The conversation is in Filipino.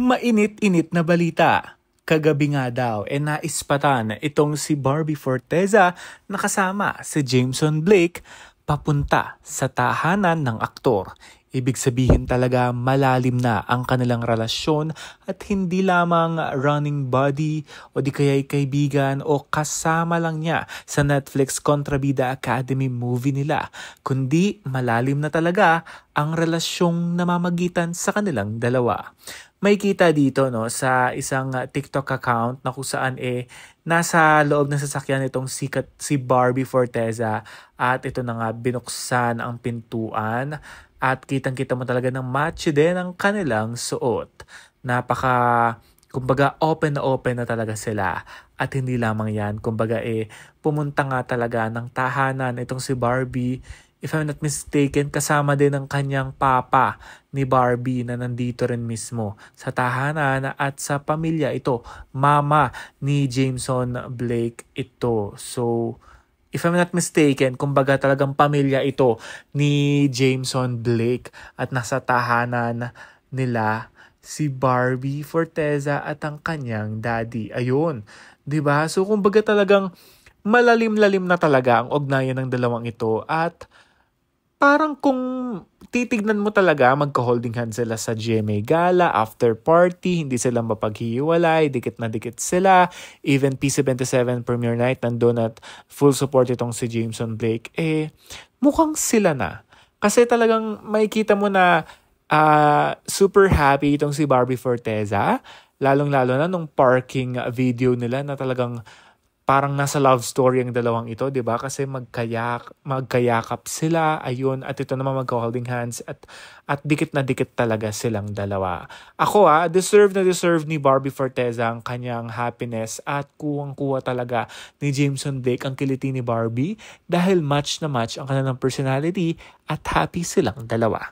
Mainit-init na balita. Kagabi nga daw, naispatan itong si Barbie Forteza na kasama si Jameson Blake papunta sa tahanan ng aktor. Ibig sabihin talaga malalim na ang kanilang relasyon at hindi lamang running buddy o di kaya'y kaibigan o kasama lang niya sa Netflix Kontrabida Academy movie nila, kundi malalim na talaga ang relasyong namamagitan sa kanilang dalawa. May kita dito sa isang TikTok account na kung saan nasa loob ng sasakyan itong si Barbie Forteza at ito na nga binuksan ang pintuan at kitang-kita mo talaga ng match din ang kanilang suot. Kumbaga open na talaga sila. At hindi lamang yan, kumbaga pumunta nga talaga ng tahanan itong si Barbie. If I'm not mistaken, kasama din ang kanyang papa ni Barbie na nandito rin mismo sa tahanan at sa pamilya ito. Mama ni Jameson Blake ito. So, if I'm not mistaken, kumbaga talagang pamilya ito ni Jameson Blake at nasa tahanan nila si Barbie Forteza at ang kanyang daddy. Ayun, 'di ba? So kumbaga talagang malalim-lalim na talaga ang ugnayan ng dalawang ito at parang kung titignan mo talaga, magka-holding hands sila sa GMA Gala, after party, hindi sila mapaghiwalay, dikit na dikit sila. Even P77 premiere night, nandun at full support itong si Jameson Blake. Mukhang sila na. Kasi talagang makikita mo na super happy itong si Barbie Forteza. Lalong-lalo na nung parking video nila na talagang parang nasa love story ang dalawang ito, 'di ba? Kasi magkayakap sila, ayun, at ito naman magka-holding hands at dikit na dikit talaga silang dalawa. Ako deserve ni Barbie Forteza ang kanyang happiness at kuwang-kuwa talaga ni Jameson Blake ang kiliti ni Barbie dahil match na match ang kanilang personality at happy silang dalawa.